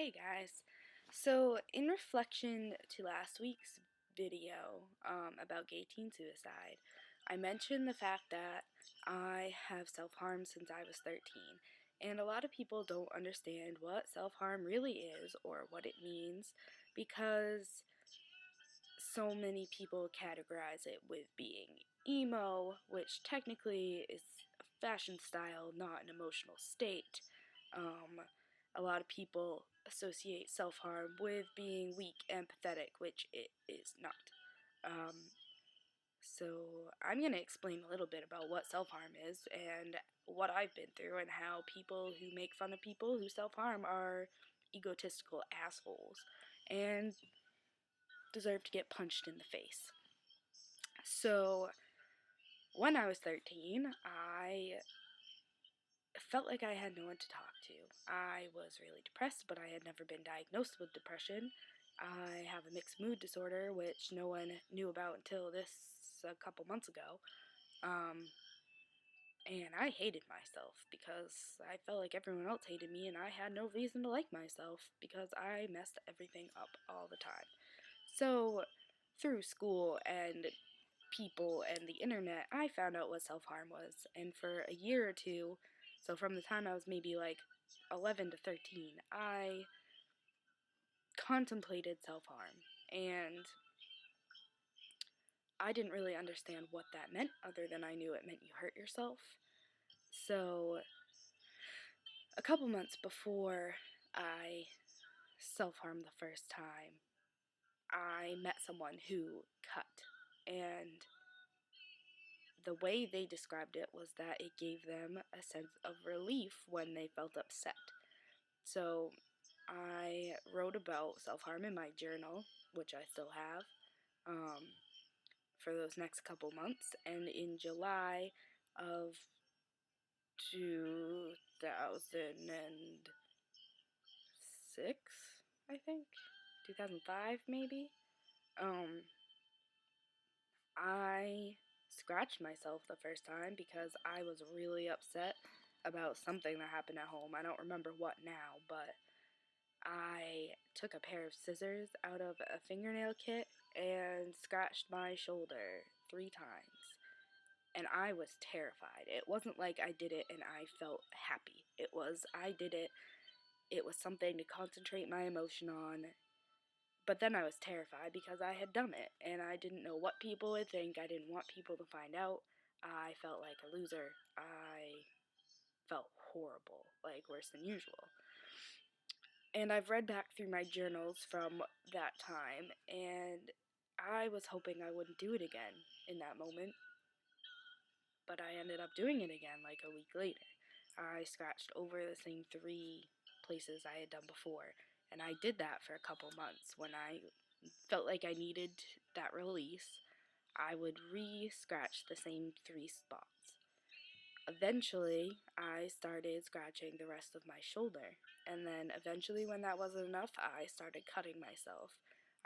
Hey guys, so in reflection to last week's video about gay teen suicide, I mentioned the fact that I have self-harm since I was 13, and a lot of people don't understand what self-harm really is or what it means because so many people categorize it with being emo, which technically is a fashion style, not an emotional state. A lot of people associate self-harm with being weak and pathetic, which it is not. So I'm going to explain a little bit about what self-harm is and what I've been through and how people who make fun of people who self-harm are egotistical assholes and deserve to get punched in the face. So when I was 13, I felt like I had no one to talk to. I was really depressed, but I had never been diagnosed with depression. I have a mixed mood disorder, which no one knew about until a couple months ago. And I hated myself because I felt like everyone else hated me, and I had no reason to like myself because I messed everything up all the time. So, through school and people and the internet, I found out what self-harm was, and for a year or two, so from the time I was maybe like 11 to 13, I contemplated self-harm, and I didn't really understand what that meant other than I knew it meant you hurt yourself. So a couple months before I self-harmed the first time, I met someone who cut, and the way they described it was that it gave them a sense of relief when they felt upset. So I wrote about self-harm in my journal, which I still have, for those next couple months, and in July of 2006, I think, 2005 maybe, I scratched myself the first time because I was really upset about something that happened at home. I don't remember what now, but I took a pair of scissors out of a fingernail kit and scratched my shoulder 3 times. And I was terrified. It wasn't like I did it and I felt happy. I did it. It was something to concentrate my emotion on. But then I was terrified because I had done it, and I didn't know what people would think. I didn't want people to find out. I felt like a loser. I felt horrible, like worse than usual. And I've read back through my journals from that time, and I was hoping I wouldn't do it again in that moment. But I ended up doing it again like a week later. I scratched over the same 3 places I had done before. And I did that for a couple months. When I felt like I needed that release, I would re-scratch the same 3 spots. Eventually, I started scratching the rest of my shoulder. And then eventually, when that wasn't enough, I started cutting myself.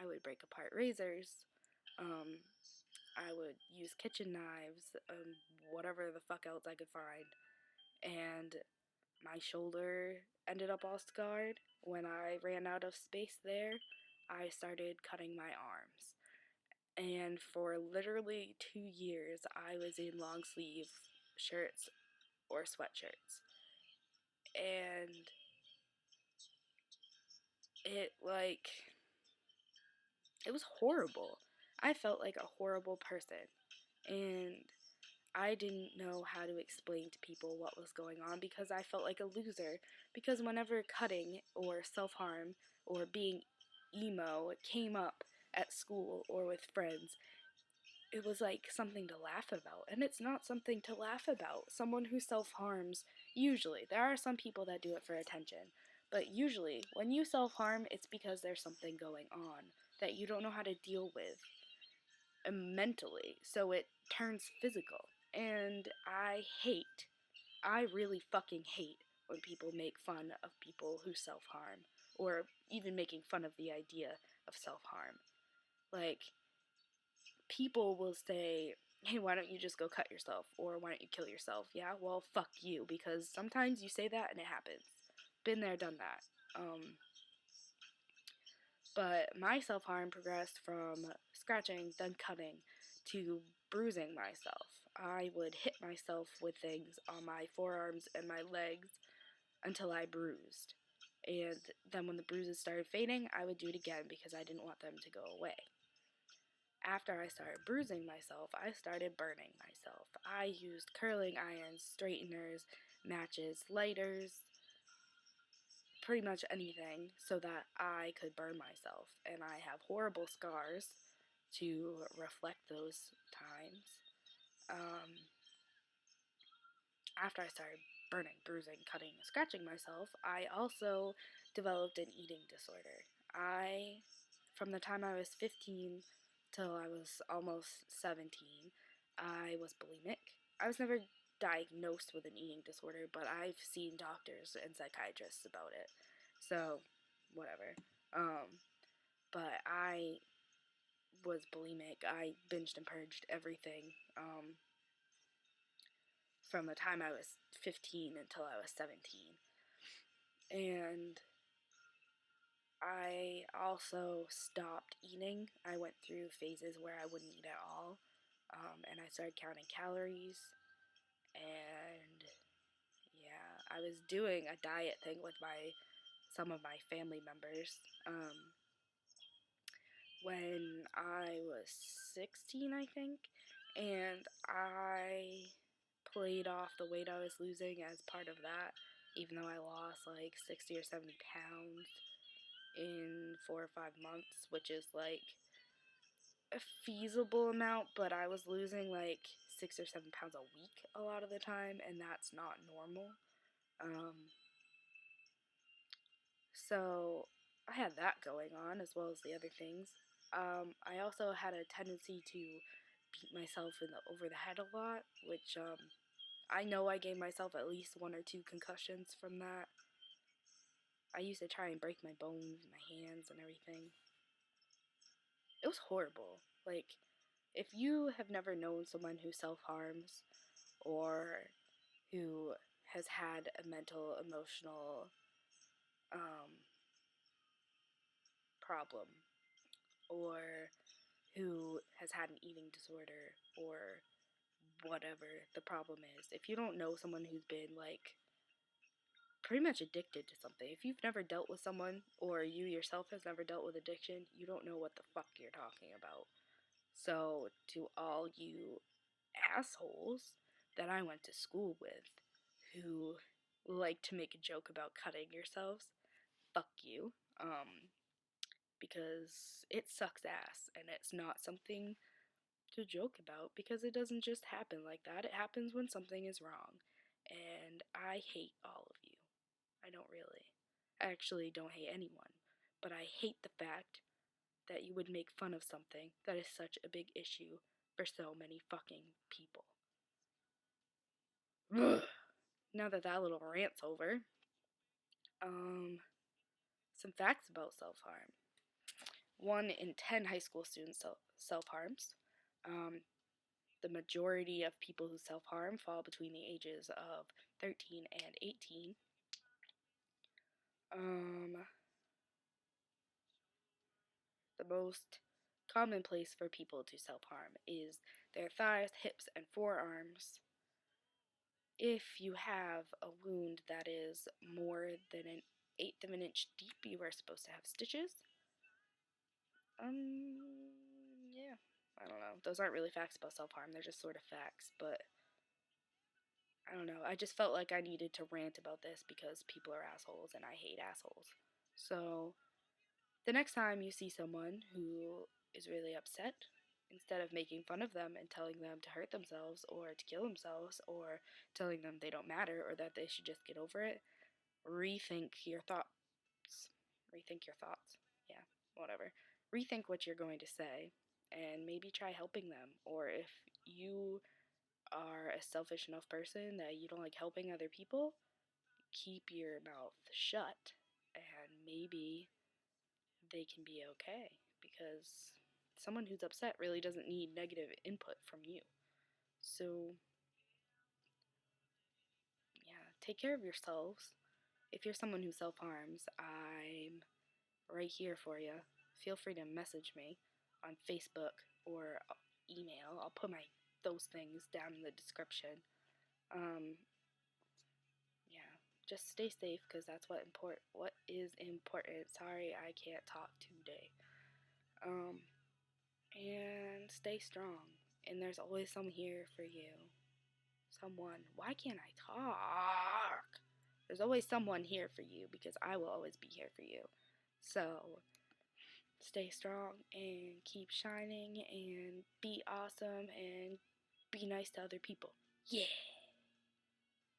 I would break apart razors. I would use kitchen knives, whatever the fuck else I could find. And my shoulder ended up all scarred. When I ran out of space there, I started cutting my arms. And for literally 2 years, I was in long sleeve shirts or sweatshirts. And it was horrible. I felt like a horrible person. And I didn't know how to explain to people what was going on because I felt like a loser. Because whenever cutting or self-harm or being emo came up at school or with friends, it was like something to laugh about. And it's not something to laugh about. Someone who self-harms, usually, there are some people that do it for attention, but usually when you self-harm, it's because there's something going on that you don't know how to deal with mentally, so it turns physical. And I really fucking hate when people make fun of people who self-harm, or even making fun of the idea of self-harm. Like, people will say, hey, why don't you just go cut yourself, or why don't you kill yourself? Yeah, well, fuck you, because sometimes you say that and it happens. Been there, done that. But my self-harm progressed from scratching, then cutting, to bruising myself. I would hit myself with things on my forearms and my legs until I bruised. And then when the bruises started fading, I would do it again because I didn't want them to go away. After I started bruising myself, I started burning myself. I used curling irons, straighteners, matches, lighters, pretty much anything so that I could burn myself. And I have horrible scars to reflect those times. After I started burning, bruising, cutting, scratching myself, I also developed an eating disorder. From the time I was 15 till I was almost 17, I was bulimic. I was never diagnosed with an eating disorder, but I've seen doctors and psychiatrists about it. So, whatever. But I was bulimic. I binged and purged everything. From the time I was 15 until I was 17. And I also stopped eating. I went through phases where I wouldn't eat at all. And I started counting calories. And yeah, I was doing a diet thing with some of my family members. When I was 16, I think. And I played off the weight I was losing as part of that, even though I lost like 60 or 70 pounds in 4 or 5 months, which is like a feasible amount, but I was losing like 6 or 7 pounds a week a lot of the time, and that's not normal. So I had that going on as well as the other things. I also had a tendency to beat myself over the head a lot, which I know I gave myself at least 1 or 2 concussions from that. I used to try and break my bones, my hands, and everything. It was horrible. Like, if you have never known someone who self-harms or who has had a mental, emotional problem, or who has had an eating disorder, or whatever the problem is, if you don't know someone who's been, like, pretty much addicted to something, if you've never dealt with someone, or you yourself has never dealt with addiction, you don't know what the fuck you're talking about. So, to all you assholes that I went to school with who like to make a joke about cutting yourselves, fuck you. Because it sucks ass, and it's not something to joke about, because it doesn't just happen like that. It happens when something is wrong. And I hate all of you. I don't really. I actually don't hate anyone. But I hate the fact that you would make fun of something that is such a big issue for so many fucking people. Now that little rant's over, some facts about self-harm. 1 in 10 high school students self-harms. The majority of people who self-harm fall between the ages of 13 and 18. The most common place for people to self-harm is their thighs, hips, and forearms. If you have a wound that is more than 1/8 of an inch deep, you are supposed to have stitches. Yeah, I don't know. Those aren't really facts about self-harm. They're just sort of facts, but I don't know. I just felt like I needed to rant about this because people are assholes and I hate assholes. So, the next time you see someone who is really upset, instead of making fun of them and telling them to hurt themselves or to kill themselves or telling them they don't matter or that they should just get over it, rethink your thoughts. Rethink your thoughts. Yeah, whatever. Rethink what you're going to say and maybe try helping them. Or if you are a selfish enough person that you don't like helping other people, keep your mouth shut and maybe they can be okay, because someone who's upset really doesn't need negative input from you. So, yeah, take care of yourselves. If you're someone who self-harms, I'm right here for you. feel free to message me on Facebook or email. I'll put those things down in the description. Yeah, just stay safe because that's what is important. Sorry, I can't talk today. And stay strong. And there's always someone here for you. Someone. Why can't I talk? There's always someone here for you because I will always be here for you. So, stay strong and keep shining and be awesome and be nice to other people. Yeah!